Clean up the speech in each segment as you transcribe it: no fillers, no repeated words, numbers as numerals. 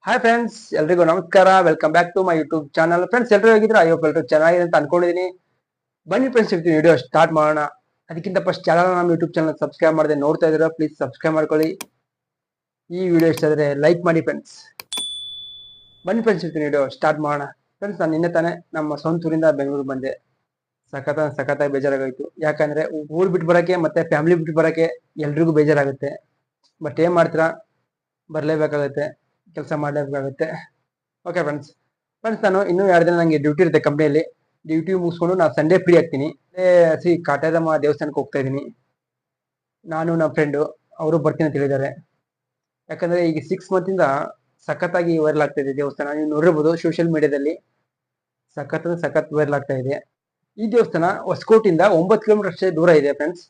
Hi friends, ಎಲ್ರಿಗೂ ನಮಸ್ಕಾರ. Welcome back to my YouTube channel. Friends, ಎಲ್ಲರೂ ಹೇಗಿದ್ರು ಐ ಹೋಪ್ ಎಲ್ಲರೂ ಚೆನ್ನಾಗಿದೆ ಅಂತ ಅನ್ಕೊಂಡಿದೀನಿ. ಬನ್ನಿ ಫ್ರೆಂಡ್ಸ್, ಇವತ್ತಿನ ವಿಡಿಯೋ ಸ್ಟಾರ್ಟ್ ಮಾಡೋಣ. ಅದಕ್ಕಿಂತ ಫಸ್ಟ್ ಚಾನಲ್ ನಮ್ಮ ಯೂಟ್ಯೂಬ್ ಚಾನಲ್ ಸಬ್ಸ್ಕ್ರೈಬ್ ಮಾಡದೆ ನೋಡ್ತಾ ಇದ್ದೀರಾ, ಪ್ಲೀಸ್ ಸಬ್ಸ್ಕ್ರೈಬ್ ಮಾಡ್ಕೊಳ್ಳಿ. ಈ ವಿಡಿಯೋ ಇಷ್ಟ ಆದರೆ ಲೈಕ್ ಮಾಡಿ ಫ್ರೆಂಡ್ಸ್. ಬನ್ನಿ ಫ್ರೆಂಡ್ಸ್, ಇವತ್ತಿನ ವಿಡಿಯೋ ಸ್ಟಾರ್ಟ್ ಮಾಡೋಣ. ಫ್ರೆಂಡ್ಸ್, ನಾನು ನಿನ್ನೆ ತಾನೇ ನಮ್ಮ ಸ್ವಂತ ಊರಿಂದ ಬೆಂಗಳೂರು ಬಂದೆ. ಸಖತ್ತಾಗಿ ಬೇಜಾರಾಗೋಯ್ತು. ಯಾಕಂದ್ರೆ ಊರ್ ಬಿಟ್ಟು ಬರೋಕೆ ಮತ್ತೆ ಫ್ಯಾಮಿಲಿ ಬಿಟ್ಟು ಬರೋಕೆ ಎಲ್ರಿಗೂ ಬೇಜಾರಾಗುತ್ತೆ. ಬಟ್ ಏನ್ ಮಾಡ್ತೀರಾ, ಬರಲೇಬೇಕಾಗುತ್ತೆ, ಕೆಲಸ ಮಾಡಲೇಬೇಕಾಗುತ್ತೆ. ಓಕೆ ಫ್ರೆಂಡ್ಸ್, ನಾನು ಇನ್ನೂ 2 ದಿನ ನನಗೆ ಡ್ಯೂಟಿ ಇರುತ್ತೆ ಕಂಪ್ನಿಯಲ್ಲಿ. ಡ್ಯೂಟಿ ಮುಗಿಸ್ಕೊಂಡು ನಾನು ಸಂಡೇ ಫ್ರೀ ಆಗ್ತೀನಿ. ಕಾಟೇರಮ್ಮ ದೇವಸ್ಥಾನಕ್ಕೆ ಹೋಗ್ತಾ ಇದ್ದೀನಿ. ನಾನು ನಮ್ಮ ಫ್ರೆಂಡು ಅವರು ಬರ್ತೀನಿ ಅಂತ ಹೇಳಿದ್ದಾರೆ. ಯಾಕಂದ್ರೆ ಈಗ 6 ಮಂತಿಂದ ಸಖತ್ತಾಗಿ ವೈರಲ್ ಆಗ್ತಾ ಇದೆ ದೇವಸ್ಥಾನ. ನೀವು ನೋಡಿರ್ಬೋದು ಸೋಷಿಯಲ್ ಮೀಡಿಯಾದಲ್ಲಿ ಸಖತ್ ವೈರಲ್ ಆಗ್ತಾ ಇದೆ. ಈ ದೇವಸ್ಥಾನ ಹೊಸಕೋಟಿಂದ 9 ಕಿಲೋಮೀಟರ್ ಅಷ್ಟೇ ದೂರ ಇದೆ ಫ್ರೆಂಡ್ಸ್.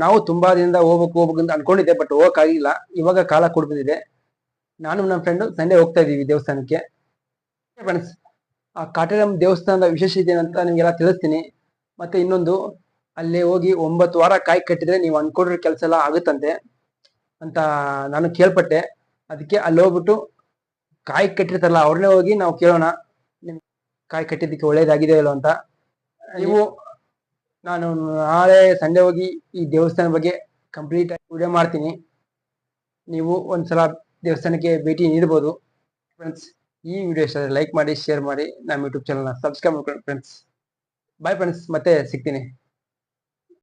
ನಾವು ತುಂಬಾ ದಿನದಿಂದ ಹೋಗ್ಬೇಕು ಅಂತ ಅನ್ಕೊಂಡಿದ್ದೆ, ಬಟ್ ಹೋಗಕ್ಕಾಗಿಲ್ಲ. ಇವಾಗ ಕಾಲ ಕೂಡ್ ಬಂದಿದೆ. ನಾನು ನಮ್ಮ ಫ್ರೆಂಡು ಸಂಡೇ ಹೋಗ್ತಾ ಇದೀವಿ ದೇವಸ್ಥಾನಕ್ಕೆ. ಫ್ರೆಂಡ್ಸ್, ಆ ಕಾಟೇರಮ್ಮ ದೇವಸ್ಥಾನದ ವಿಶೇಷತೆ ಏನಂತ ನಿಮ್ಗೆಲ್ಲ ತಿಳಿಸ್ತೀನಿ. ಮತ್ತೆ ಇನ್ನೊಂದು, ಅಲ್ಲಿ ಹೋಗಿ 9 ವಾರ ಕಾಯಿ ಕಟ್ಟಿದ್ರೆ ನೀವು ಅನ್ಕೊಂಡಿರೋ ಕೆಲಸ ಎಲ್ಲ ಆಗುತ್ತಂತೆ ಅಂತ ನಾನು ಕೇಳ್ಪಟ್ಟೆ. ಅದಕ್ಕೆ ಅಲ್ಲಿ ಹೋಗ್ಬಿಟ್ಟು ಕಾಯಿ ಕಟ್ಟಿರ್ತಾರಲ್ಲ ಅವ್ರನ್ನೇ ಹೋಗಿ ನಾವು ಕೇಳೋಣ, ನಿಮ್ ಕಾಯಿ ಕಟ್ಟಿದ್ದಕ್ಕೆ ಒಳ್ಳೇದಾಗಿದೆ ಇಲ್ಲೋ ಅಂತ. ನೀವು ನಾನು ನಾಳೆ ಸಂಡೇ ಹೋಗಿ ಈ ದೇವಸ್ಥಾನ ಬಗ್ಗೆ ಕಂಪ್ಲೀಟ್ ವಿಡಿಯೋ ಮಾಡ್ತೀನಿ. ನೀವು ಒಂದ್ಸಲ ದೇವಸ್ಥಾನಕ್ಕೆ ಭೇಟಿ ನೀಡಬಹುದು. ಫ್ರೆಂಡ್ಸ್, ಈ ವಿಡಿಯೋ ಇಷ್ಟ ಲೈಕ್ ಮಾಡಿ, ಶೇರ್ ಮಾಡಿ, ನಮ್ಮ ಯೂಟ್ಯೂಬ್ ಚಾನಲ್ನ ಸಬ್ಸ್ಕ್ರೈಬ್ ಮಾಡ್ಕೊಳ್ಳಿ ಫ್ರೆಂಡ್ಸ್. ಬಾಯ್ ಫ್ರೆಂಡ್ಸ್, ಮತ್ತೆ ಸಿಗ್ತೀನಿ.